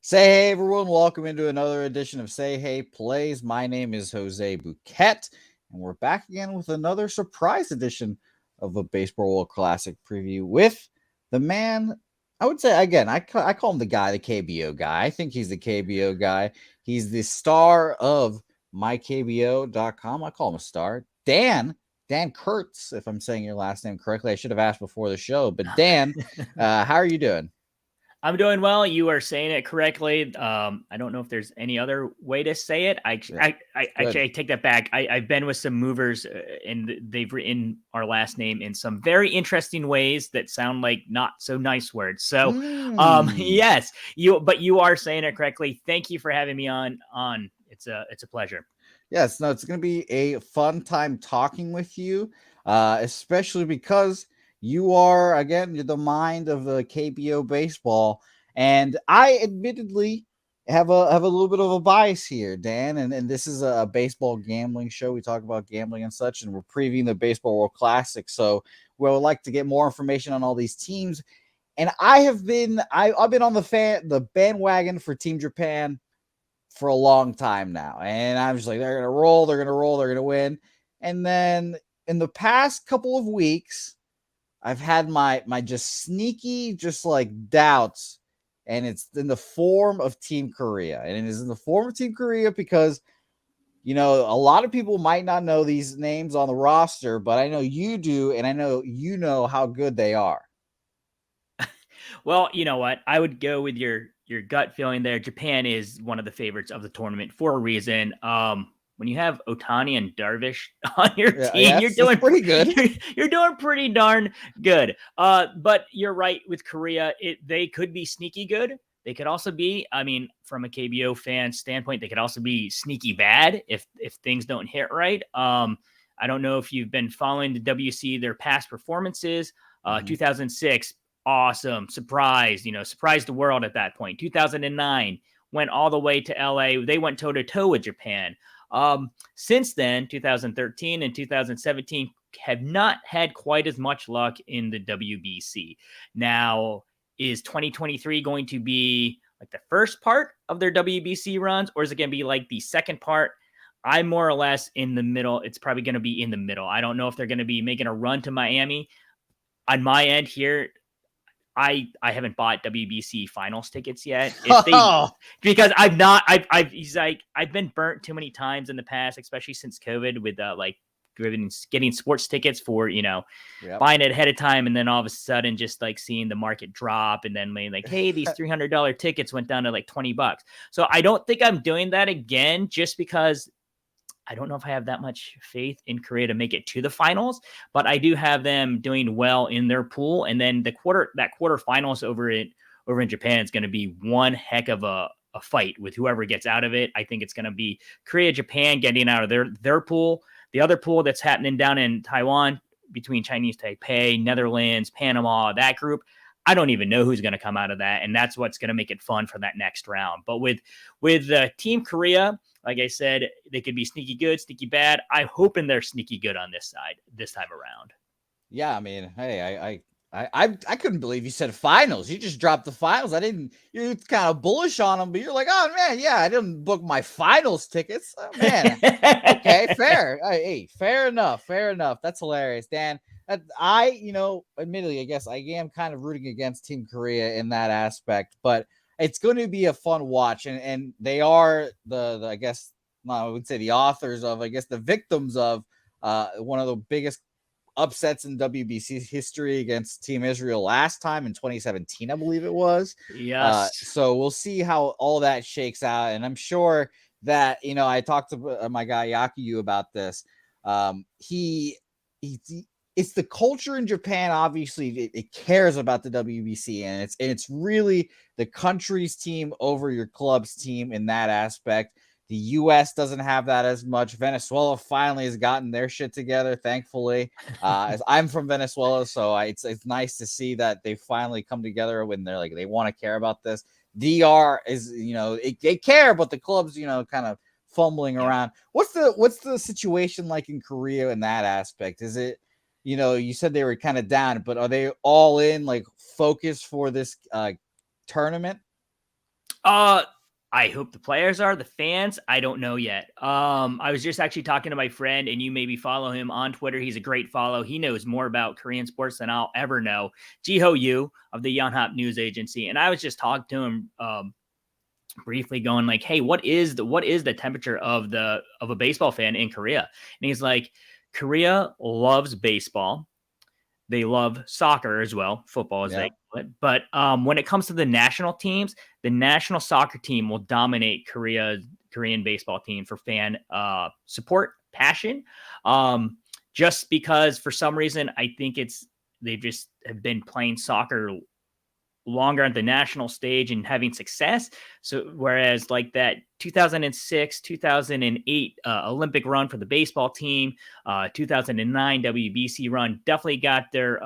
Say hey everyone, welcome into another edition of Say Hey Plays. My name is Jose Bouquet, and we're back again with another surprise edition of a Baseball World Classic preview with the man. I would say again, I call him the guy, the KBO guy. I think he's the KBO guy. He's the star of MyKBO.com. I call him a star. Dan Kurtz, if I'm saying your last name correctly. I should have asked before the show, but Dan, how are you doing? I'm doing well. You are saying it correctly. I don't know if there's any other way to say it. Yeah, Actually, I take that back. I've been with some movers, and they've written our last name in some very interesting ways that sound like not so nice words. So, Mm. yes, you are saying it correctly. Thank you for having me on. It's a pleasure. Yes, no, it's going to be a fun time talking with you, especially because you are, again, you're the mind of the KBO baseball. And I admittedly have a little bit of a bias here, Dan. And this is a baseball gambling show. We talk about gambling and such, and we're previewing the Baseball World Classic. So we would like to get more information on all these teams. And I've been on the bandwagon for Team Japan for a long time now. And I'm just like, they're going to roll, they're going to roll, they're going to win. And then in the past couple of weeks, I've had my just sneaky, just like doubts. And it's in the form of Team Korea. And it is in the form of Team Korea because, a lot of people might not know these names on the roster, but I know you do. And I know you know how good they are. Well, you know what? I would go with your gut feeling there. Japan is one of the favorites of the tournament for a reason. When you have Otani and Darvish on your Yeah, team, yes, that's pretty good. you're doing pretty darn good. But you're right with Korea. They could be sneaky good. They could also be, I mean, from a KBO fan standpoint, they could also be sneaky bad if things don't hit right. I don't know if you've been following the WC, their past performances. 2006, awesome, surprised the world at that point. 2009 went all the way to LA. They went toe to toe with Japan. Since then, 2013 and 2017 have not had quite as much luck in the WBC. Now, is 2023 going to be like the first part of their WBC runs, or is it going to be like the second part? I'm more or less in the middle. It's probably going to be in the middle. I don't know if they're going to be making a run to Miami. On my end here, I haven't bought WBC finals tickets yet. If they Oh, because I've not I've been burnt too many times in the past, especially since COVID with like getting sports tickets for yep. buying it ahead of time, and then all of a sudden just like seeing the market drop, and then like, hey, these $300 tickets went down to like $20. So I don't think I'm doing that again, just because I don't know if I have that much faith in Korea to make it to the finals, but I do have them doing well in their pool. And then that quarterfinals over in Japan is going to be one heck of a fight with whoever gets out of it. I think it's going to be Korea, Japan getting out of their pool. The other pool that's happening down in Taiwan between Chinese Taipei, Netherlands, Panama, that group. I don't even know who's going to come out of that, and that's what's going to make it fun for that next round. But with Team Korea, like I said, they could be sneaky good, sneaky bad. I'm hoping they're sneaky good on this side this time around. Yeah, I mean, hey, I couldn't believe you said finals. You just dropped the finals. I didn't. You're kind of bullish on them, but you're like, oh man, yeah, I didn't book my finals tickets. Oh man, okay, fair. Hey, fair enough, fair enough. That's hilarious, Dan. Admittedly, I guess I am kind of rooting against Team Korea in that aspect, but it's going to be a fun watch, and they are the I guess I would say the authors of, I guess, the victims of one of the biggest upsets in WBC history against Team Israel last time in 2017, I believe it was. Yes. So we'll see how all that shakes out. And I'm sure that, I talked to my guy Yakuyu about this. He it's the culture in Japan. Obviously, it cares about the WBC, and it's really the country's team over your club's team in that aspect. The U.S. doesn't have that as much. Venezuela finally has gotten their shit together, thankfully. I'm from Venezuela, so it's nice to see that they finally come together when they're like they want to care about this. DR is they care, but the club's kind of fumbling Yep. around. What's the situation like in Korea in that aspect? Is it you said they were kind of down, but are they all in like focus for this tournament? I hope the players are. The fans, I don't know yet. I was just actually talking to my friend, and you maybe follow him on Twitter. He's a great follow. He knows more about Korean sports than I'll ever know. Jiho Yu of the Yonhap News Agency, and I was just talking to him briefly, going like, "Hey, what is the temperature of a baseball fan in Korea?" And he's like, "Korea loves baseball. They love soccer as well, football as they Yeah. call it. But when it comes to the national teams, the national soccer team will dominate Korean baseball team for fan support, passion. Just because for some reason, I think they just have been playing soccer longer on the national stage and having success. So whereas like that 2006, 2008 Olympic run for the baseball team, 2009 WBC run definitely got their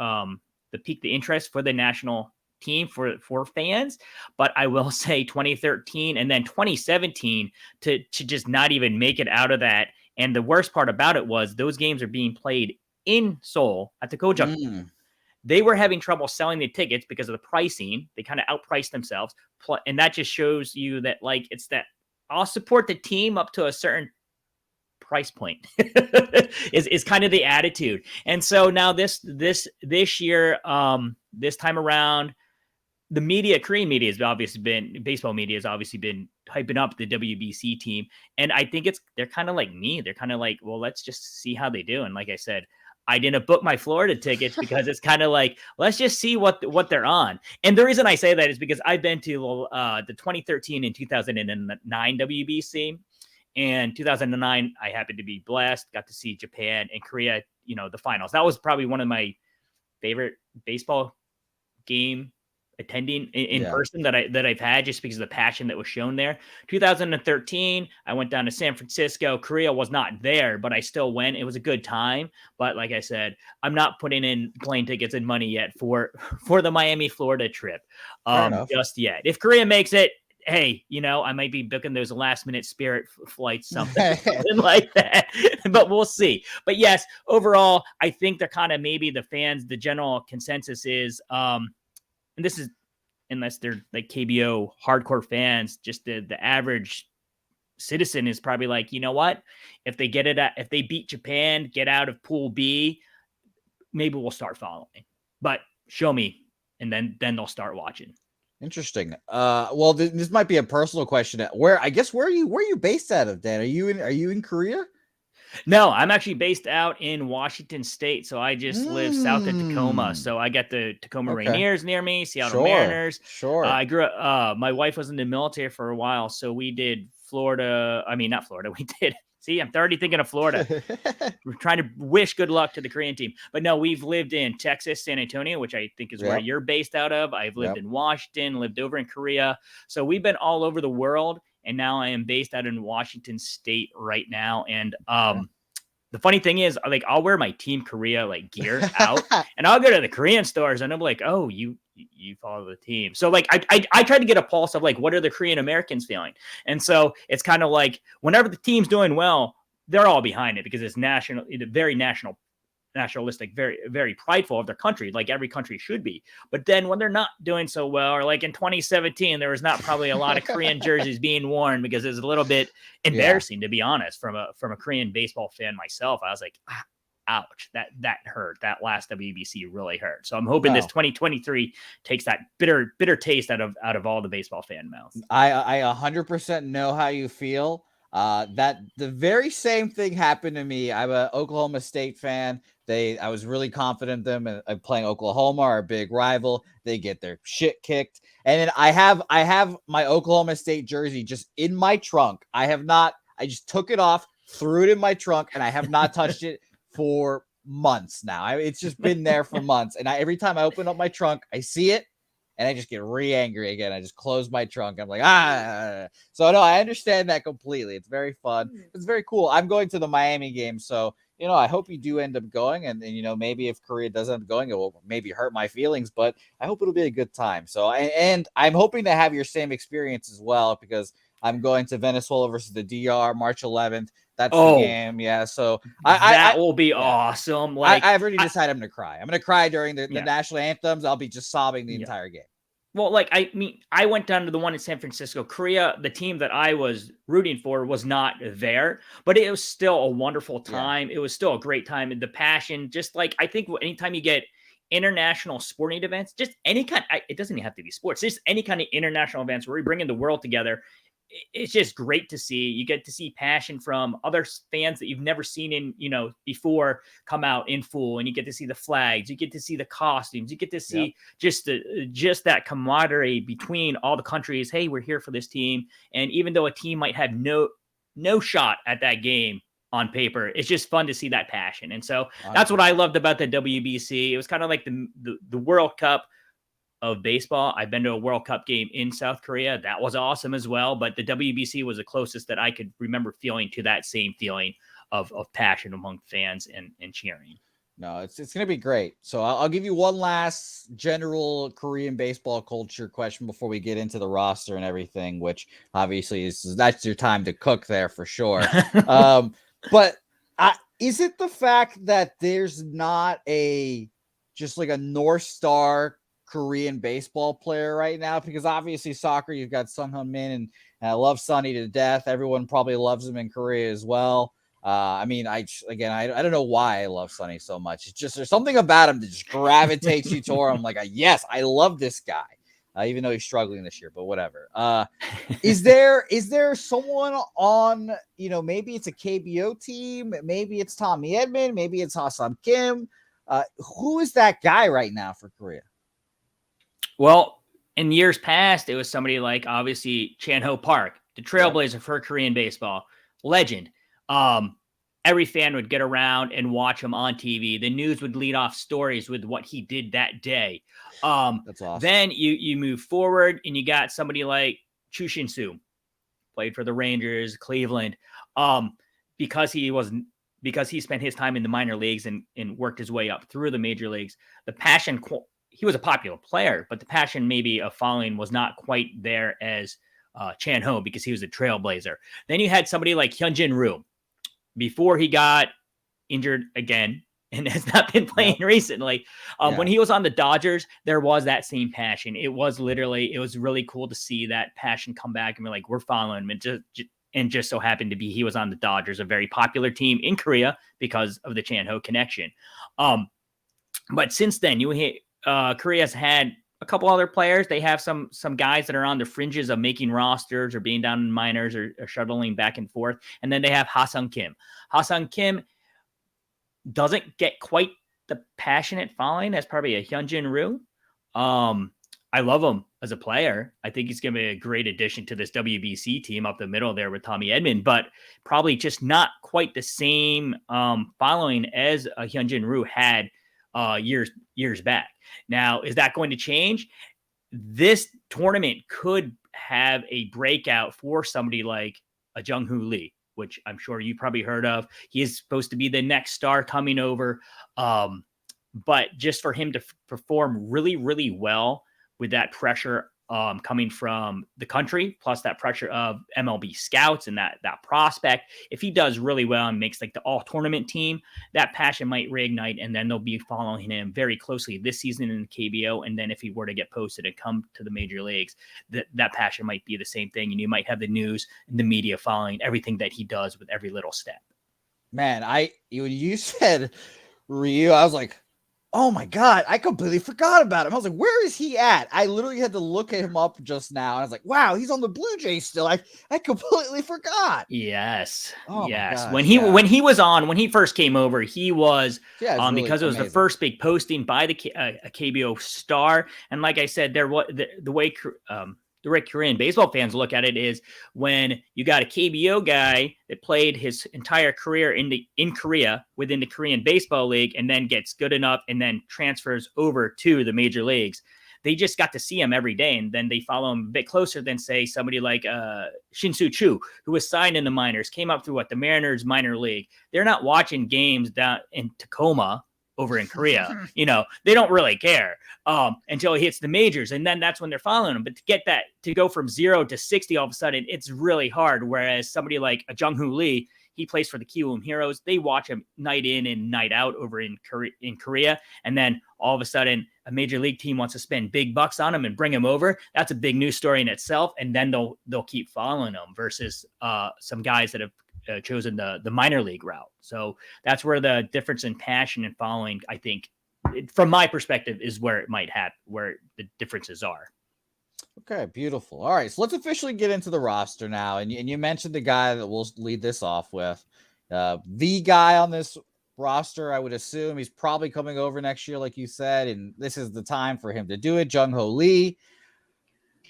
the peak the interest for the national team for fans. But I will say 2013 and then 2017 to just not even make it out of that. And the worst part about it was those games are being played in Seoul at the Gojuk. They were having trouble selling the tickets because of the pricing. They kind of outpriced themselves. And that just shows you that, like, it's that I'll support the team up to a certain price point is kind of the attitude. And so now this year, this time around, the media, Korean media has obviously been, baseball media has obviously been hyping up the WBC team. And I think they're kind of like me. They're kind of like, well, let's just see how they do. And like I said, I didn't book my Florida tickets because it's kind of like, let's just see what they're on. And the reason I say that is because I've been to the 2013 and 2009 WBC. And 2009, I happened to be blessed, got to see Japan and Korea, the finals. That was probably one of my favorite baseball game attending in person that I've had, just because of the passion that was shown there. 2013, I went down to San Francisco. Korea was not there, but I still went. It was a good time. But like I said, I'm not putting in plane tickets and money yet for the Miami, Florida trip just yet. If Korea makes it, hey, I might be booking those last minute Spirit flights, something like that, but we'll see. But yes, overall, I think they're kind of, maybe the fans, the general consensus is, and this is, unless they're like KBO hardcore fans, just the average citizen is probably like, you know what? If they if they beat Japan, get out of Pool B, maybe we'll start following. But show me, and then they'll start watching. Interesting. Well, this might be a personal question. Where are you based out of, Dan? Are you in Korea? No, I'm actually based out in Washington State. So I just live south of Tacoma. So I got the Tacoma Rainiers near me, Seattle Mariners. Sure. I grew up, my wife was in the military for a while. So we did Florida. I mean, not Florida. We did. See, I'm already thinking of Florida. We're trying to wish good luck to the Korean team. But no, we've lived in Texas, San Antonio, which I think is where you're based out of. I've lived in Washington, lived over in Korea. So we've been all over the world. And now I am based out in Washington State right now. And the funny thing is, like, I'll wear my Team Korea like gear out, and I'll go to the Korean stores, and I'm like, oh, you follow the team. So like, I try to get a pulse of like, what are the Korean Americans feeling? And so it's kind of like, whenever the team's doing well, they're all behind it because it's very nationalistic, very, very prideful of their country, like every country should be. But then when they're not doing so well, or like in 2017, there was not probably a lot of Korean jerseys being worn, because it's a little bit embarrassing, to be honest, from a Korean baseball fan myself. I was like, ouch, that hurt. That last WBC really hurt. So I'm hoping this 2023 takes that bitter taste out of all the baseball fan mouths. I 100% know how you feel. That the very same thing happened to me. I'm an Oklahoma State fan. I was really confident in them, and playing Oklahoma, our big rival. They get their shit kicked, and then I have my Oklahoma State jersey just in my trunk. I just took it off, threw it in my trunk, and I have not touched it for months now. It's just been there for months, and every time I open up my trunk, I see it, and I just get angry again. I just close my trunk. I'm like, So no, I understand that completely. It's very fun. It's very cool. I'm going to the Miami game, so I hope you do end up going, and maybe if Korea does end up going, it will maybe hurt my feelings, but I hope it'll be a good time. So, and I'm hoping to have your same experience as well, because I'm going to Venezuela versus the DR March 11th. That's the game. Yeah. So that will be awesome. Like, I've already decided I'm going to cry. I'm going to cry during the national anthems. I'll be just sobbing the entire game. Well, like, I mean, I went down to the one in San Francisco. Korea, the team that I was rooting for was not there, but it was still a wonderful Yeah. time. It was still a great time. And the passion, just like, I think anytime you get international sporting events, just any kind, it doesn't even have to be sports, just any kind of international events where we bring in the world together. It's just great to see. You get to see passion from other fans that you've never seen before come out in full, and you get to see the flags, you get to see the costumes, you get to see just that camaraderie between all the countries. Hey, we're here for this team, and even though a team might have no shot at that game on paper, it's just fun to see that passion. And so that's what I loved about the WBC. It was kind of like the World Cup of baseball. I've been to a World Cup game in South Korea. That was awesome as well. But the WBC was the closest that I could remember feeling to that same feeling of passion among fans and cheering. No, it's going to be great. So I'll give you one last general Korean baseball culture question before we get into the roster and everything, which obviously that's your time to cook there for sure. But is it the fact that there's not just like a North Star Korean baseball player right now? Because obviously soccer, you've got Son Heung-min, and I love Sonny to death. Everyone probably loves him in Korea as well. I mean, I don't know why I love Sonny so much. It's just there's something about him that just gravitates you toward him. Like, yes, I love this guy, even though he's struggling this year. But whatever. Is there someone on, maybe it's a KBO team, maybe it's Tommy Edman, maybe it's Ha-Seong Kim. Who is that guy right now for Korea? Well, in years past, it was somebody like, obviously, Chan-Ho Park, the trailblazer for Korean baseball, legend. Every fan would get around and watch him on TV. The news would lead off stories with what he did that day. That's awesome. Then you move forward and you got somebody like Chu Shin-soo, played for the Rangers, Cleveland. Because he spent his time in the minor leagues and worked his way up through the major leagues, the passion, he was a popular player, but the passion maybe of following was not quite there as Chan-Ho, because he was a trailblazer. Then you had somebody like Hyunjin Ryu before he got injured again and has not been playing recently. When he was on the Dodgers, there was that same passion. It was really cool to see that passion come back and be like, we're following him. And just so happened to be he was on the Dodgers, a very popular team in Korea because of the Chan-Ho connection. But since then, Korea's had a couple other players. They have some guys that are on the fringes of making rosters or being down in minors or shuttling back and forth. And then they have Ha-Seong Kim. Ha-Seong Kim doesn't get quite the passionate following as probably a Hyunjin Ryu. I love him as a player. I think he's going to be a great addition to this WBC team up the middle there with Tommy Edman, but probably just not quite the same following as a Hyunjin Ryu had years back. Now, is that going to change? This tournament could have a breakout for somebody like a Jung-Hoo Lee, which I'm sure you probably heard of. He is supposed to be the next star coming over. But just for him to perform really, really well with that pressure coming from the country, plus that pressure of MLB scouts and that prospect, if he does really well and makes like the all tournament team, that passion might reignite, and then they'll be following him very closely this season in the KBO. And then if he were to get posted and come to the major leagues, that passion might be the same thing. And you might have the news and the media following everything that he does with every little step. Man, when you said Ryu, I was like, oh my God, I completely forgot about him. I was like, where is he at? I literally had to look him up just now. I was like, wow, he's on the Blue Jays still. I completely forgot. Yes. Oh yes. Gosh, when he first came over, he was really because it was the first big posting by a KBO star. And like I said, there was the way Korean baseball fans look at it is when you got a KBO guy that played his entire career in Korea within the Korean Baseball League and then gets good enough and then transfers over to the major leagues. They just got to see him every day, and then they follow him a bit closer than, say, somebody like Shin-Soo Choo, who was signed in the minors, came up through the Mariners minor league. They're not watching games down in Tacoma over in Korea. They don't really care until he hits the majors, and then that's when they're following him. But to go from 0 to 60 all of a sudden, it's really hard. Whereas somebody like a Jung-Hoo Lee, He plays for the Kiwoom Heroes. They watch him night in and night out over in Korea. And then all of a sudden, a major league team wants to spend big bucks on him and bring him over. That's a big news story in itself. And then they'll keep following him versus some guys that have chosen the minor league route. So that's where the difference in passion and following, I think, from my perspective, is where it might happen, where the differences are. Okay, beautiful. All right, so let's officially get into the roster now. And you mentioned the guy that we'll lead this off with. The guy on this roster, I would assume he's probably coming over next year, like you said, and this is the time for him to do it. Jung-Ho Lee.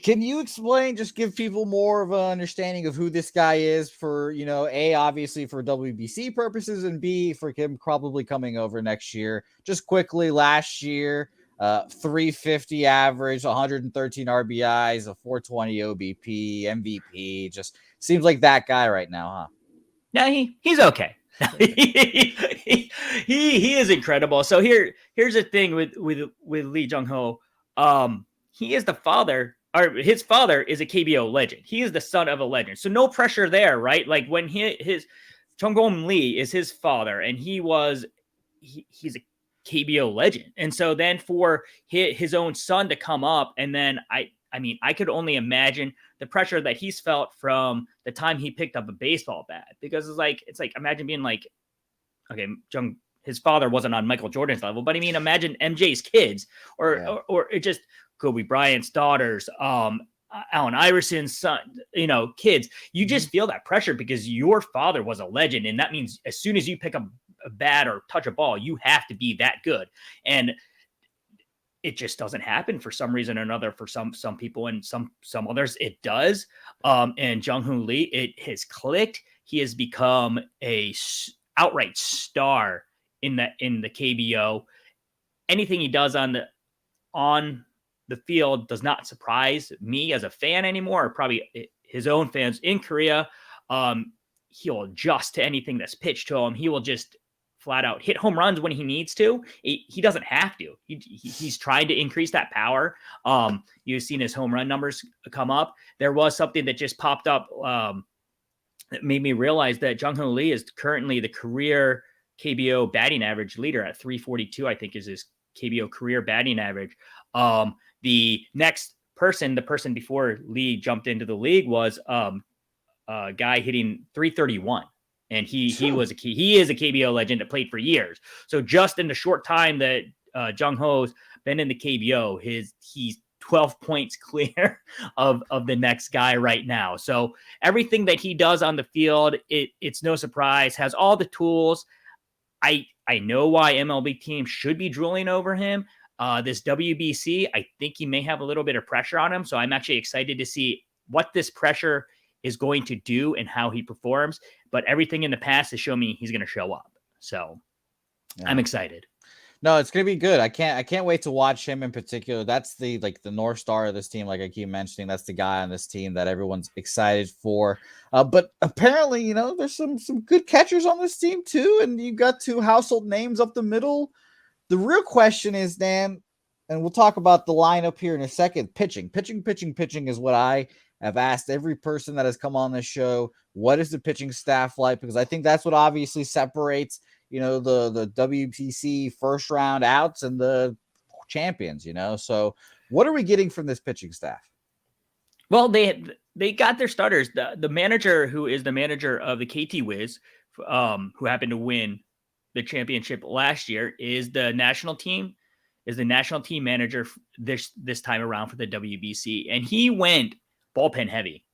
Can you explain, just give people more of an understanding of who this guy is for, A, obviously for WBC purposes, and B, for him probably coming over next year? Just quickly, last year, 350 average, 113 RBIs, a 420 OBP, MVP. Just seems like that guy right now, huh? Yeah, he's okay. he is incredible. So here's the thing with Lee Jung-Ho. He is the father, or his father is a KBO legend. He is the son of a legend. So no pressure there, right? Like when his Jung-Ho Lee is his father, and he's a KBO legend. And so then for his own son to come up, and then I mean, I could only imagine the pressure that he's felt from the time he picked up a baseball bat, because it's like imagine being like, okay, his father wasn't on Michael Jordan's level, but I mean, imagine MJ's kids, or it just Kobe Bryant's daughters, Allen Iverson's son, kids. You just feel that pressure because your father was a legend, and that means as soon as you pick up a bat or touch a ball, you have to be that good. And it just doesn't happen for some reason or another for some people, and some others it does. And Jung-Ho Lee, it has clicked. He has become a outright star in the KBO. Anything he does on the field does not surprise me as a fan anymore, or probably his own fans in Korea. He'll adjust to anything that's pitched to him. He will just flat out hit home runs when he needs to. He doesn't have to. He's trying to increase that power. You've seen his home run numbers come up. There was something that just popped up that made me realize that Jung-Ho Lee is currently the career KBO batting average leader at 342, I think is his KBO career batting average. The next person, the person before Lee jumped into the league, was a guy hitting 331. And he is a KBO legend that played for years. So just in the short time that Jung-Ho's been in the KBO, he's 12 points clear of the next guy right now. So everything that he does on the field, it's no surprise, has all the tools. I know why MLB teams should be drooling over him. This WBC, I think he may have a little bit of pressure on him. So I'm actually excited to see what this pressure is going to do and how he performs. But everything in the past has shown me he's going to show up. So yeah. I'm excited. No, it's going to be good. I can't wait to watch him in particular. That's the North Star of this team. Like I keep mentioning, that's the guy on this team that everyone's excited for. But apparently, there's some good catchers on this team too. And you've got two household names up the middle. The real question is, Dan, and we'll talk about the lineup here in a second. Pitching is what I have asked every person that has come on this show. What is the pitching staff like? Because I think that's what obviously separates, the WBC first round outs and the champions, So what are we getting from this pitching staff? Well, they got their starters. The manager, who is the manager of the KT Wiz, who happened to win the championship last year, is the national team manager this time around for the WBC. And he went bullpen heavy.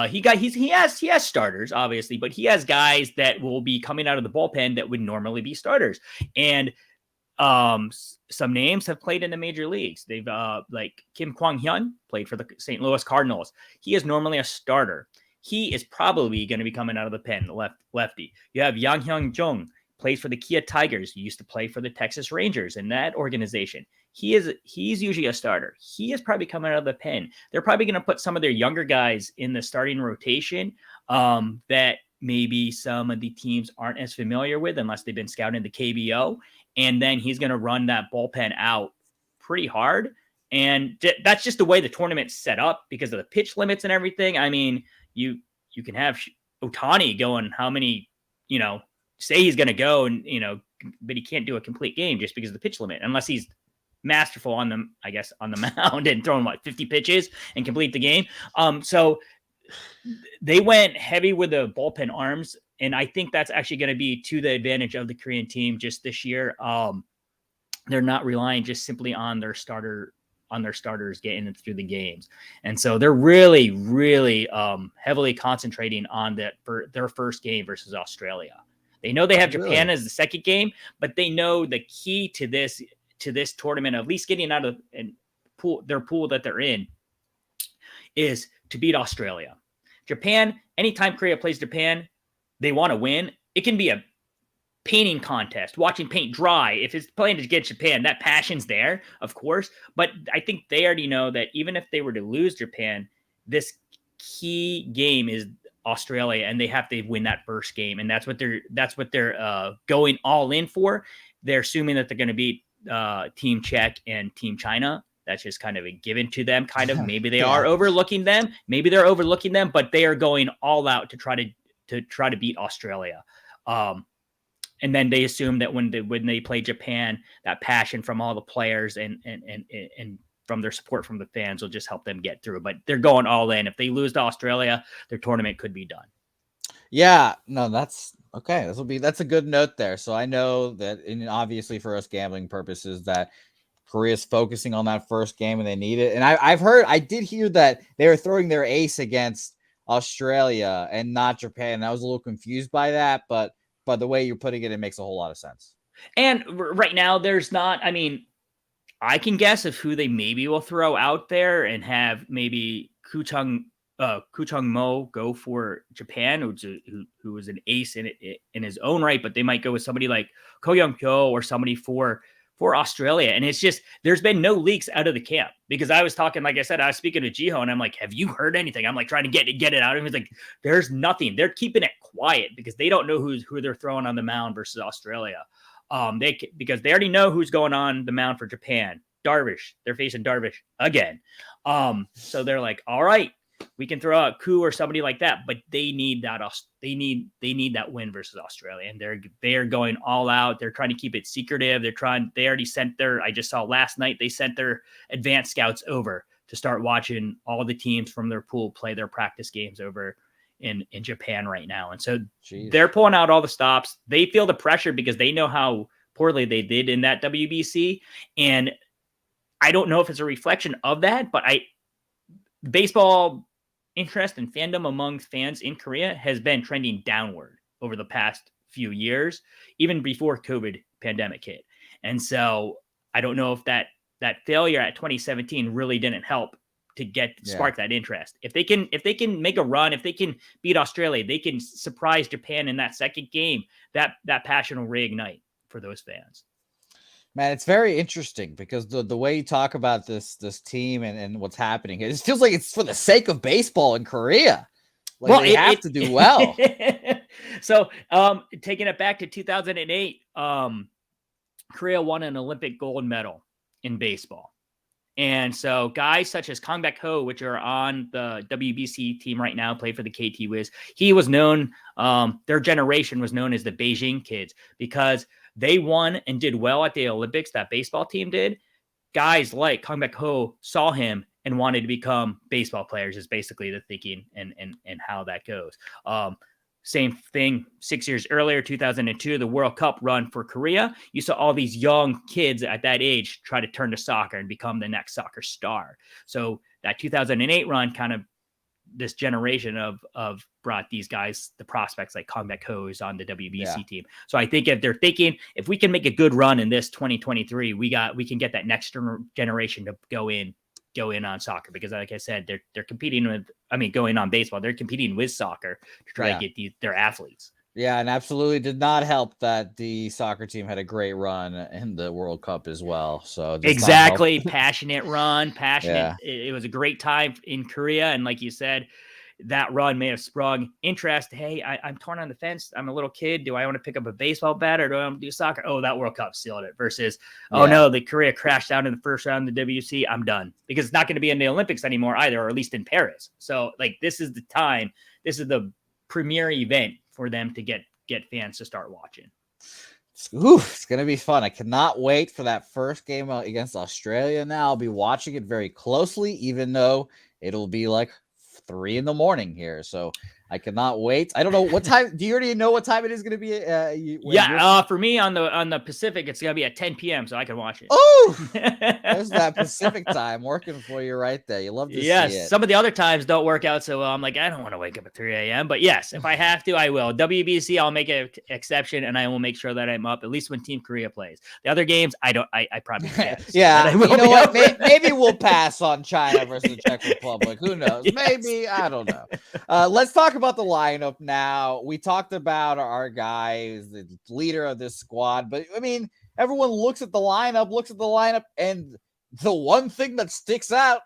He has starters, obviously, but he has guys that will be coming out of the bullpen that would normally be starters. And some names have played in the major leagues. They've like Kim Kwang-hyun played for the St. Louis Cardinals. He is normally a starter. He is probably going to be coming out of the pen, lefty. You have Yang Hyun-jung, plays for the Kia Tigers. He used to play for the Texas Rangers in that organization. He's usually a starter. He is probably coming out of the pen. They're probably going to put some of their younger guys in the starting rotation that maybe some of the teams aren't as familiar with unless they've been scouting the KBO. And then he's going to run that bullpen out pretty hard. And that's just the way the tournament's set up because of the pitch limits and everything. I mean, you can have Ohtani going how many, say he's going to go and, but he can't do a complete game just because of the pitch limit, unless he's masterful on the, I guess, on the mound and throwing 50 pitches and complete the game. So they went heavy with the bullpen arms. And I think that's actually going to be to the advantage of the Korean team just this year. They're not relying just simply on their starters getting through the games. And so they're really, really heavily concentrating on that for their first game versus Australia. They know they have Japan as the second game, but they know the key to this tournament, at least getting out of their pool that they're in, is to beat Australia. Japan, anytime Korea plays Japan, they want to win. It can be a painting contest, watching paint dry. If it's playing against Japan, that passion's there, of course. But I think they already know that even if they were to lose Japan, this key game is Australia, and they have to win that first game, and that's what they're going all in for. They're assuming that they're going to beat Team Czech and Team China. That's just kind of a given to them. Kind of maybe they are overlooking them. Maybe they're overlooking them, but they are going all out to try to beat Australia. And then they assume that when they play Japan, that passion from all the players and from their support from the fans will just help them get through. But they're going all in. If they lose to Australia, their tournament could be done. Yeah, no, that's okay. That's a good note there. So I know that, and obviously for us gambling purposes, that Korea's focusing on that first game and they need it. And I did hear that they were throwing their ace against Australia and not Japan. And I was a little confused by that, but the way you're putting it makes a whole lot of sense. And right now there's not, I mean, I can guess of who they maybe will throw out there and have maybe Koo Chung Mo go for Japan, who was an ace in his own right, but they might go with somebody like Ko Young Pyo or somebody for Australia. And it's just, there's been no leaks out of the camp, because I was talking, like I said, I was speaking to Jiho and I'm like, have you heard anything? I'm like trying to get it out. And he's like, there's nothing. They're keeping it quiet because they don't know who they're throwing on the mound versus Australia. Because they already know who's going on the mound for Japan. Darvish. They're facing Darvish again. So they're like, all right, we can throw out Koo or somebody like that, but they need that. They need that win versus Australia, and they're going all out. They're trying to keep it secretive. They already sent I just saw last night, they sent their advanced scouts over to start watching all the teams from their pool play their practice games over in Japan right now. And so they're pulling out all the stops. They feel the pressure because they know how poorly they did in that WBC. And I don't know if it's a reflection of that, but baseball interest and fandom among fans in Korea has been trending downward over the past few years, even before COVID pandemic hit. And so I don't know if that failure at 2017 really didn't help to spark that interest. If they can make a run, if they can beat Australia, they can surprise Japan in that second game, that passion will reignite for those fans. Man, it's very interesting because the way you talk about this team and what's happening, it feels like it's for the sake of baseball in Korea. Like they have to do well. So taking it back to 2008, Korea won an Olympic gold medal in baseball. And so guys such as Kang Baek-ho, which are on the WBC team right now, play for the KT Wiz. He was known, their generation was known as the Beijing kids because they won and did well at the Olympics. That baseball team did. Guys like Kang Baek-ho saw him and wanted to become baseball players, is basically the thinking and how that goes. Same thing 6 years earlier, 2002, the World Cup run for Korea. You saw all these young kids at that age try to turn to soccer and become the next soccer star. So that 2008 run kind of, this generation of brought these guys, the prospects like Kang Baek-ho is on the WBC team. So I think if they're thinking, if we can make a good run in this 2023, we can get that next generation to go in on soccer, because like I said, they're competing with, going on baseball, they're competing with soccer to try to get their athletes. Yeah, and absolutely did not help that the soccer team had a great run in the World Cup as well. So exactly, passionate run, passionate. Yeah. It was a great time in Korea, and like you said, that run may have sprung interest. Hey, I'm torn on the fence. I'm a little kid. Do I want to pick up a baseball bat or do I want to do soccer? Oh, that World Cup sealed it. Versus, oh no, the Korea crashed out in the first round of the WC. I'm done, because it's not going to be in the Olympics anymore either, or at least in Paris. So like, this is the time. This is the premier event for them to get fans to start watching. It's going to be fun. I cannot wait for that first game against Australia. Now I'll be watching it very closely, even though it'll be like 3 a.m. here. So I cannot wait. I don't know what time. Do you already know what time it is going to be? For me on the Pacific, it's going to be at 10 p.m. so I can watch it. Oh, there's that Pacific time working for you right there. You love to see it. Some of the other times don't work out so well. I'm like, I don't want to wake up at 3 a.m. But yes, if I have to, I will. WBC, I'll make an exception, and I will make sure that I'm up at least when Team Korea plays. The other games, I probably can't. Yeah, you know what? Maybe we'll pass on China versus the Czech Republic. Who knows? Yes. Maybe. I don't know. Let's talk about the lineup now. We talked about our guy who's the leader of this squad, but I mean, everyone looks at the lineup, and the one thing that sticks out,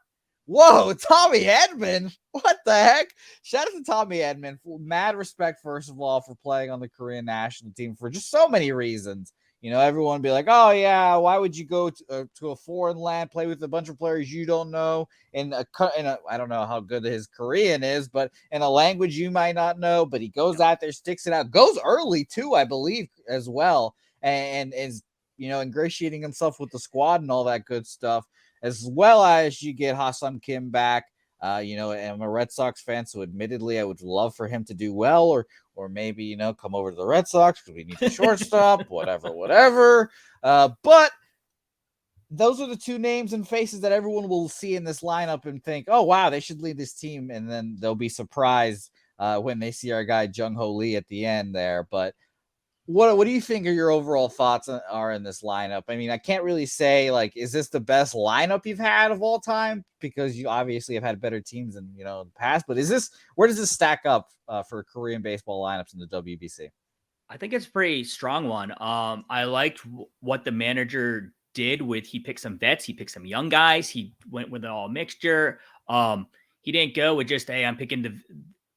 whoa, Tommy Edman. What the heck? Shout out to Tommy Edman. Mad respect, first of all, for playing on the Korean national team for just so many reasons. You know, everyone be like, oh, yeah, why would you go to a foreign land, play with a bunch of players you don't know, I don't know how good his Korean is, but in a language you might not know, but he goes out there, sticks it out, goes early too, I believe, as well, and is, you know, ingratiating himself with the squad and all that good stuff, as well as you get Ha-Seong Kim back. You know, I'm a Red Sox fan, so admittedly, I would love for him to do well, or maybe, you know, come over to the Red Sox because we need the shortstop, whatever. But those are the two names and faces that everyone will see in this lineup and think, oh, wow, they should lead this team. And then they'll be surprised when they see our guy Jung-Ho Lee at the end there. But what do you think are your overall thoughts are in this lineup? I mean, I can't really say, like, is this the best lineup you've had of all time? Because you obviously have had better teams in, you know, the past. But where does this stack up for Korean baseball lineups in the WBC? I think it's a pretty strong one. I liked what the manager did he picked some vets, he picked some young guys, he went with an all mixture. He didn't go with just, hey, I'm picking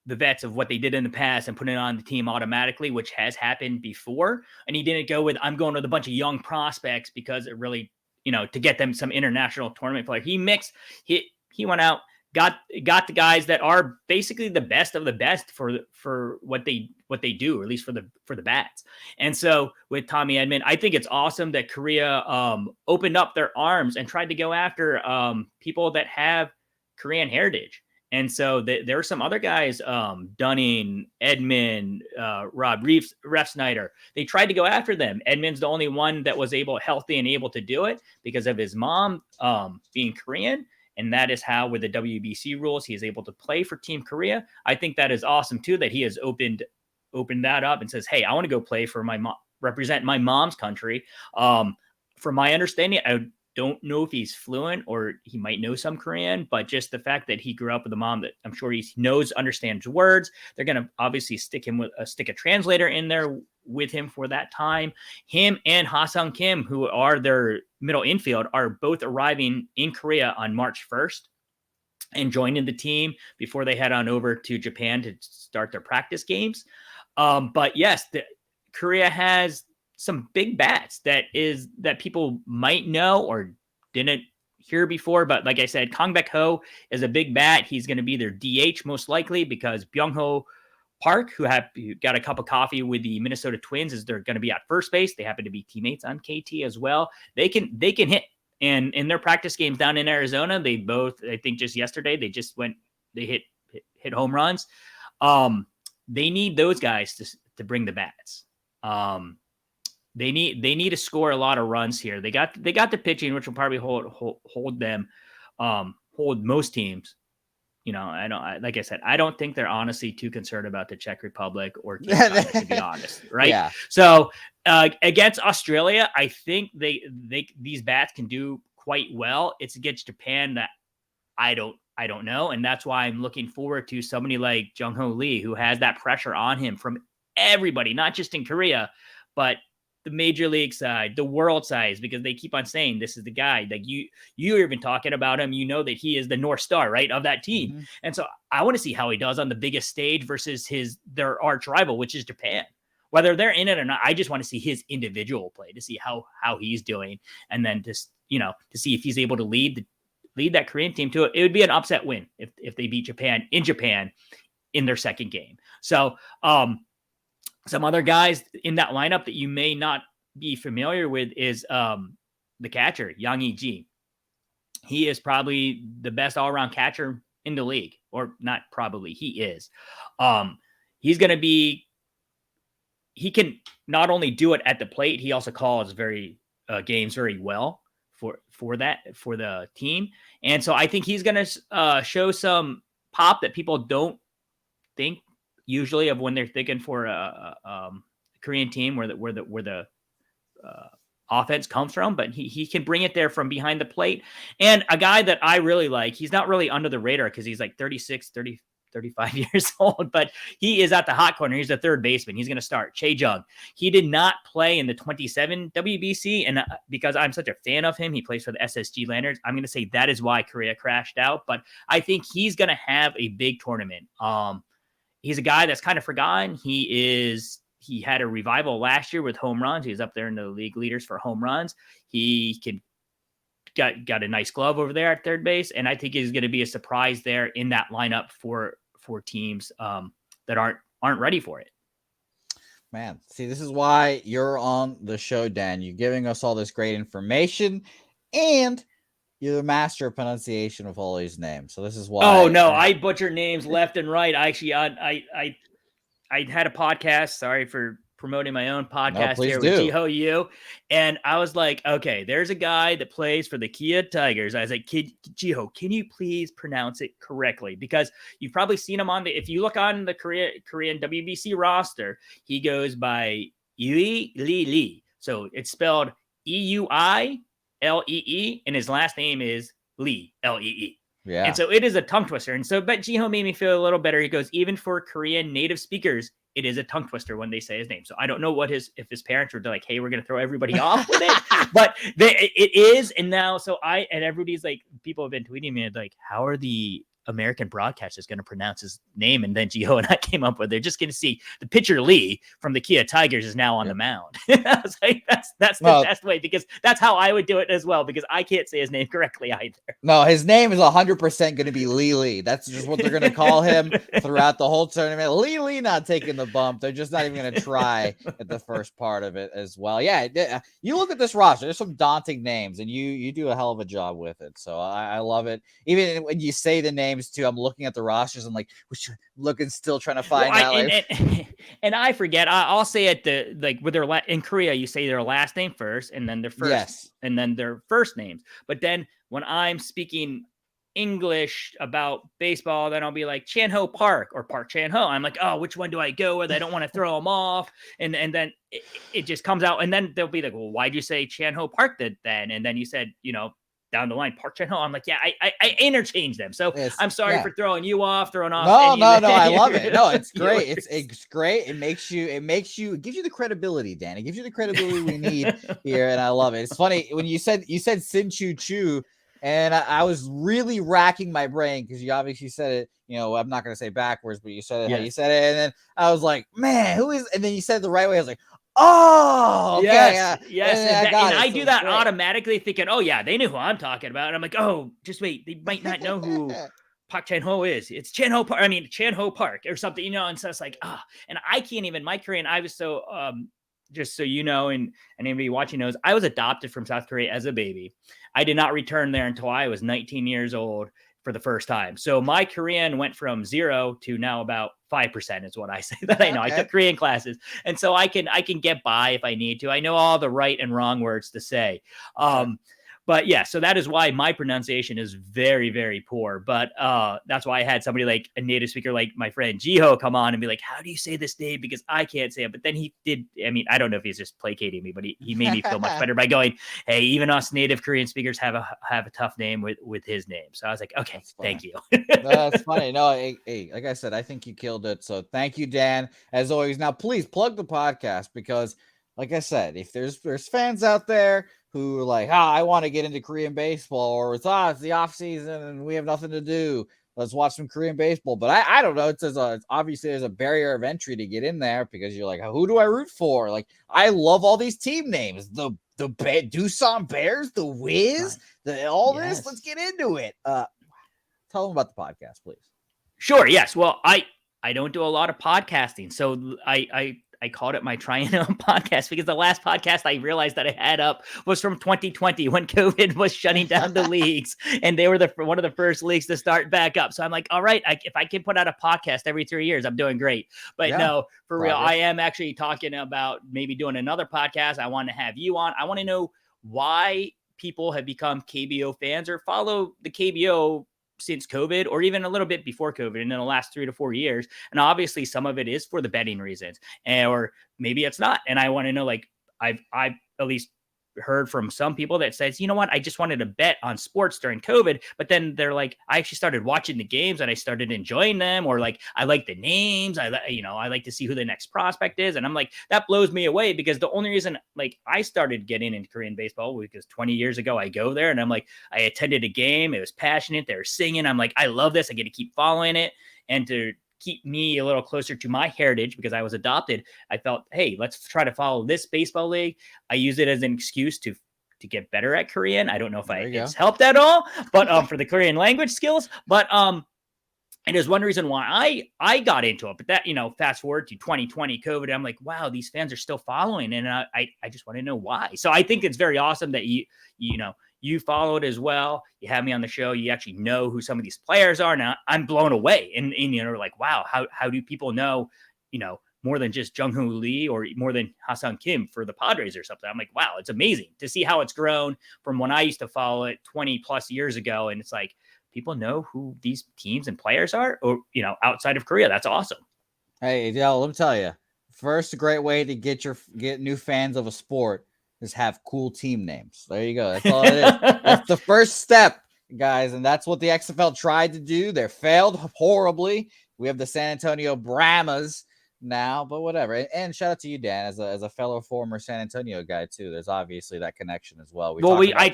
the vets of what they did in the past and putting it on the team automatically, which has happened before. And he didn't go with, I'm going with a bunch of young prospects because it really, you know, to get them some international tournament play. He went out, got the guys that are basically the best of the best for what they do, or at least for the bats. And so with Tommy Edman, I think it's awesome that Korea opened up their arms and tried to go after people that have Korean heritage. And so there are some other guys, Dunning, Edman, Rob Refsnyder. They tried to go after them. Edman's the only one that was healthy and able to do it because of his mom being Korean. And that is how, with the WBC rules, he is able to play for Team Korea. I think that is awesome, too, that he has opened that up and says, hey, I want to go play for represent my mom's country. From my understanding, I don't know if he's fluent or he might know some Korean, but just the fact that he grew up with a mom that I'm sure he understands words. They're going to obviously stick a translator in there with him for that time. Him and Ha-Seong Kim, who are their middle infield, are both arriving in Korea on March 1st and joining the team before they head on over to Japan to start their practice games. But yes, Korea has some big bats that people might know or didn't hear before. But like I said, Kang Baek-ho is a big bat. He's going to be their DH most likely because Byung-ho Park, who got a cup of coffee with the Minnesota Twins, is they're going to be at first base. They happen to be teammates on KT as well. They can hit. And in their practice games down in Arizona, they both, I think just yesterday, they hit home runs. They need those guys to bring the bats. They need to score a lot of runs here. They got the pitching, which will probably hold them, hold most teams. You know, like I said, I don't think they're honestly too concerned about the Czech Republic or Canada, to be honest, right? Yeah. So against Australia, I think these bats can do quite well. It's against Japan that I don't know, and that's why I'm looking forward to somebody like Jung-Ho Lee, who has that pressure on him from everybody, not just in Korea, but the major league side, the world side, because they keep on saying this is the guy. Like you're even talking about him. You know that he is the North Star, right, of that team. Mm-hmm. And so I want to see how he does on the biggest stage versus their arch rival, which is Japan. Whether they're in it or not, I just want to see his individual play to see how he's doing, and then just to see if he's able to lead that Korean team to it. It would be an upset win if they beat Japan in their second game. So some other guys in that lineup that you may not be familiar with is the catcher, Yang Yi. He is probably the best all-around catcher in the league, or not probably, he is. He's going to be, he can not only do it at the plate, he also calls games very well for the team. And so I think he's going to show some pop that people don't think usually of when they're thinking for a Korean team where the offense comes from, but he can bring it there from behind the plate. And a guy that I really like, he's not really under the radar because he's like 35 years old, but he is at the hot corner. He's a third baseman. He's going to start. Chae Jung. He did not play in the 27 WBC, and because I'm such a fan of him, he plays for the SSG Lanterns. I'm going to say that is why Korea crashed out, but I think he's going to have a big tournament. He's a guy that's kind of forgotten. He had a revival last year with home runs. He's up there in the league leaders for home runs. He got a nice glove over there at third base, and I think he's going to be a surprise there in that lineup for teams that aren't ready for it. Man, see, this is why you're on the show, Dan. You're giving us all this great information, and you're the master of pronunciation of all these names. So this is why. Oh no, I butcher names left and right. Actually, I had a podcast. Sorry for promoting my own podcast here with Jiho Yu. And I was like, okay, there's a guy that plays for the Kia Tigers. I was like, Jiho, can you please pronounce it correctly? Because you've probably seen him if you look on the Korean WBC roster, he goes by Lee. So it's spelled Euilee, and his last name is Lee, Lee. Yeah. And so it is a tongue twister. And so, but Jiho made me feel a little better. He goes, even for Korean native speakers, it is a tongue twister when they say his name. So I don't know if his parents were like, hey, we're going to throw everybody off with it, but it is. And now, and everybody's like, people have been tweeting me like, how are the American broadcasters going to pronounce his name? And then Jiho and I came up with, they're just going to see the pitcher Lee from the Kia Tigers is now on the mound. I was like, that's the best way, because that's how I would do it as well, because I can't say his name correctly either. No, his name is 100% going to be Lee. That's just what they're going to call him throughout the whole tournament. Lee not taking the bump. They're just not even going to try at the first part of it as well. Yeah, you look at this roster, there's some daunting names, and you do a hell of a job with it. So I love it. Even when you say the names too, I'm looking at the rosters. I'm like, still trying to find out. And I forget. I'll say it with their in Korea, you say their last name first, and then their first, and then their first names. But then when I'm speaking English about baseball, then I'll be like Chan-Ho Park or Park Chan-Ho. I'm like, oh, which one do I go with? I don't want to throw them off. And then it just comes out. And then they'll be like, well, why'd you say Chan-Ho Park then? And then you said, down the line, Park Chan-Ho. I'm like, yeah, I interchange them. So I'm sorry for throwing you off, throwing off. No, I love it. No, it's great. It's great. It gives you the credibility, Dan. It gives you the credibility we need here. And I love it. It's funny when you said Sin Chu Chu, and I was really racking my brain because you obviously said it, I'm not going to say backwards, but you said it how you said it. And then I was like, man, who is, and then you said it the right way. I was like, oh, okay, yes. And I do that automatically thinking, oh yeah, they knew who I'm talking about. And I'm like, oh, just wait, they might not know who Park Chan-Ho is. It's Chan-Ho Park or something, and so it's like, and I can't even, my Korean, I was so, just so you know, and anybody watching knows, I was adopted from South Korea as a baby. I did not return there until I was 19 years old for the first time. So my Korean went from 0 to now about 5% is what I say that I know. Okay. I took Korean classes. And so I can get by if I need to. I know all the right and wrong words to say. But yeah, so that is why my pronunciation is very, very poor. But that's why I had somebody like a native speaker like my friend Jiho come on and be like, how do you say this name? Because I can't say it. But then he did. I mean, I don't know if he's just placating me, but he made me feel much better by going, hey, even us native Korean speakers have a tough name with his name. So I was like, okay, thank you. That's funny. No, hey, like I said, I think you killed it. So thank you, Dan, as always. Now, please plug the podcast because, like I said, if there's fans out there who are like, I want to get into Korean baseball, or it's the off season and we have nothing to do, let's watch some Korean baseball. But I don't know. It's obviously there's a barrier of entry to get in there because you're like, who do I root for? Like, I love all these team names. The Doosan Bears, the Wiz, this. Let's get into it. Tell them about the podcast, please. Sure. Yes. Well, I don't do a lot of podcasting. So I called it my Triennial podcast because the last podcast I realized that I had up was from 2020 when COVID was shutting down the leagues, and they were one of the first leagues to start back up. So I'm like, all right, if I can put out a podcast every 3 years, I'm doing great. But no, for real, I am actually talking about maybe doing another podcast. I want to have you on. I want to know why people have become KBO fans or follow the KBO since COVID, or even a little bit before COVID, and in the last 3 to 4 years. And obviously some of it is for the betting reasons, or maybe it's not. And I want to know, like, I've at least heard from some people that says, you know what, I just wanted to bet on sports during COVID, but then they're like, I actually started watching the games and I started enjoying them, or like, I like the names, I like to see who the next prospect is. And I'm like, that blows me away, because the only reason like I started getting into Korean baseball because 20 years ago I go there and I'm like, I attended a game, it was passionate, they were singing, I'm like, I love this, I get to keep following it. And to keep me a little closer to my heritage, because I was adopted, I felt, hey, let's try to follow this baseball league. I use it as an excuse to get better at Korean. I don't know if it's helped at all, but for the Korean language skills. But it is one reason why I got into it. But that, fast forward to 2020 COVID, I'm like, wow, these fans are still following, and I just want to know why. So I think it's very awesome that you followed as well. You have me on the show. You actually know who some of these players are. Now I'm blown away. And like, wow, how do people know, more than just Jung-Hoo Lee or more than Ha-Seong Kim for the Padres or something? I'm like, wow, it's amazing to see how it's grown from when I used to follow it 20 plus years ago. And it's like, people know who these teams and players are, or, outside of Korea. That's awesome. Hey, let me tell you, first, a great way to get new fans of a sport is have cool team names. There you go. That's all it is. That's the first step, guys. And that's what the XFL tried to do. They failed horribly. We have the San Antonio Brahmas now, but whatever. And shout out to you, Dan, as a fellow former San Antonio guy too. There's obviously that connection as well. I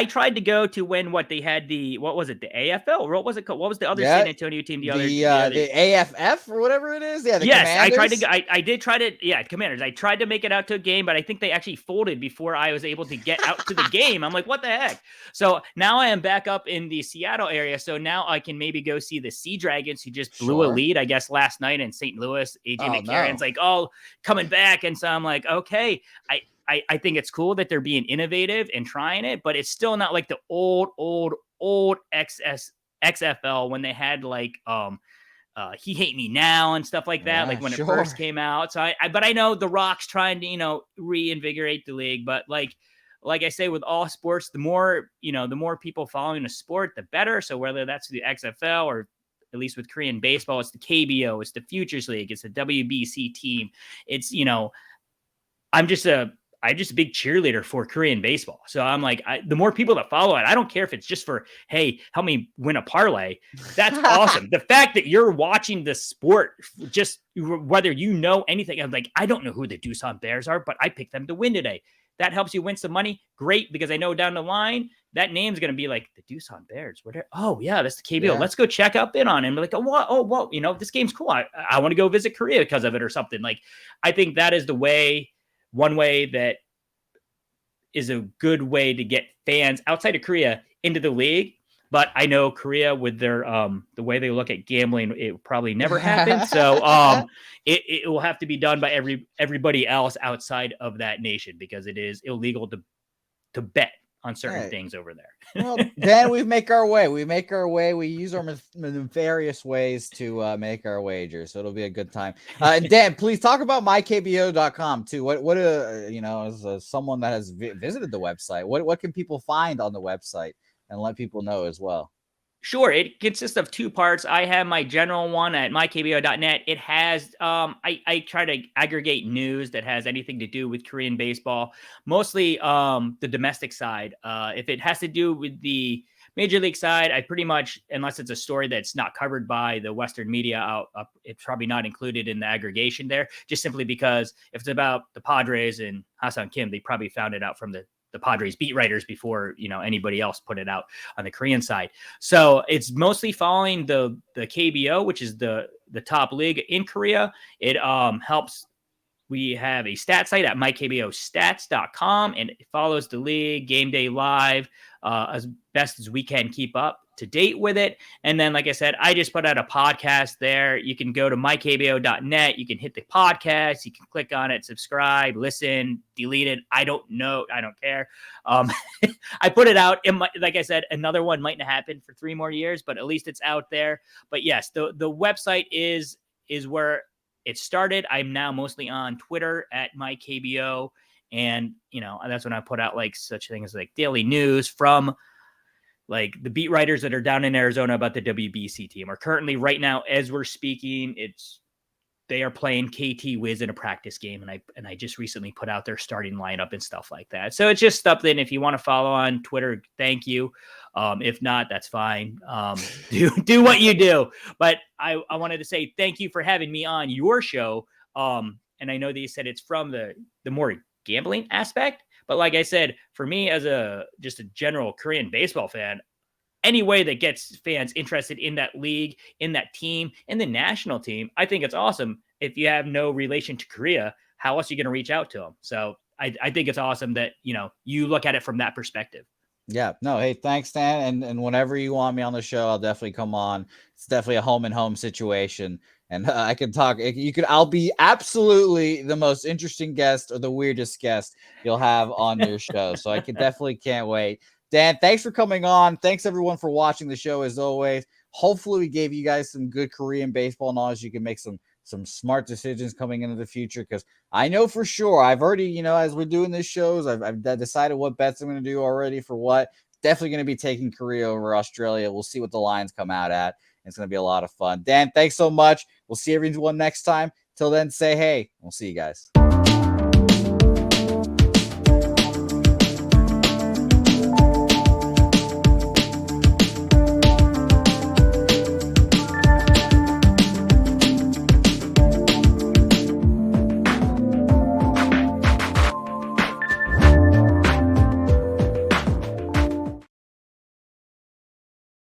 tried to go to when they had what was it, the AFL? What was it called? What was the other San Antonio team? The AFF or whatever it is. Yeah, Commanders. I did try to. Yeah, Commanders. I tried to make it out to a game, but I think they actually folded before I was able to get out to the game. I'm like, what the heck? So now I am back up in the Seattle area. So now I can maybe go see the Sea Dragons, who just blew a lead, I guess, last night in St. Louis. AJ McCarron's like, coming back. And so I'm like, okay, I think it's cool that they're being innovative and trying it, but it's still not like the old XFL when they had like, He Hate Me Now and stuff like that, like when it first came out. So but I know The Rock's trying to, reinvigorate the league, but like I say, with all sports, the more people following a sport, the better. So whether that's the XFL or, at least with Korean baseball, it's the KBO, it's the Futures League, it's the WBC team. It's, I'm just a big cheerleader for Korean baseball. So I'm like, the more people that follow it, I don't care if it's just for, hey, help me win a parlay. That's awesome. The fact that you're watching the sport, just whether you know anything, I'm like, I don't know who the Doosan Bears are, but I picked them to win today. That helps you win some money. Great, because I know down the line, that name's going to be like the Doosan Bears. Oh, yeah, that's the KBO. Yeah. Let's go check out in on him. Like, whoa, this game's cool. I want to go visit Korea because of it or something. Like, I think that is one way that is a good way to get fans outside of Korea into the league. But I know Korea, with their the way they look at gambling, it will probably never happen. So it will have to be done by everybody else outside of that nation, because it is illegal to bet on certain things over there. Well, Dan, we make our way. We use our various ways to make our wagers. So it'll be a good time. And Dan, please talk about mykbo.com too. What as someone that has visited the website, what can people find on the website, and let people know as well? Sure. It consists of two parts. I have my general one at mykbo.net. It has, I try to aggregate news that has anything to do with Korean baseball, mostly the domestic side. If it has to do with the Major League side, I pretty much, unless it's a story that's not covered by the Western media, it's probably not included in the aggregation there, just simply because if it's about the Padres and Ha-Seong Kim, they probably found it out from the Padres beat writers before, anybody else put it out on the Korean side. So it's mostly following the KBO, which is the top league in Korea. It helps. We have a stat site at mykbostats.com, and it follows the league, game day live, as best as we can keep up to date with it. And then, like I said, I just put out a podcast there. You can go to mykbo.net. You can hit the podcast. You can click on it, subscribe, listen, delete it. I don't know. I don't care. I put it out. Like I said, another one might not happen for 3 more years, but at least it's out there. But yes, the website is where it started. I'm now mostly on Twitter at MyKBO. And, that's when I put out like such things like daily news from like the beat writers that are down in Arizona about the WBC team. Or currently right now, as we're speaking, they are playing KT Wiz in a practice game. And I just recently put out their starting lineup and stuff like that. So it's just stuff that if you want to follow on Twitter, thank you. If not, that's fine. Do what you do. But I wanted to say thank you for having me on your show. And I know that you said it's from the more gambling aspect. But like I said, for me as just a general Korean baseball fan, any way that gets fans interested in that league, in that team, in the national team, I think it's awesome. If you have no relation to Korea, how else are you going to reach out to them? So I think it's awesome that, you look at it from that perspective. Yeah, no, hey, thanks, Dan. And whenever you want me on the show, I'll definitely come on. It's definitely a home and home situation. And I can talk. I'll be absolutely the most interesting guest or the weirdest guest you'll have on your show. So I definitely can't wait. Dan, thanks for coming on. Thanks everyone for watching the show as always. Hopefully we gave you guys some good Korean baseball knowledge. You can make some smart decisions coming into the future, because I know for sure I've already, as we're doing these shows, I've decided what bets I'm going to do already for what. Definitely going to be taking Korea over Australia. We'll see what the lines come out at. It's going to be a lot of fun. Dan, thanks so much. We'll see everyone next time. Till then, say hey. We'll see you guys.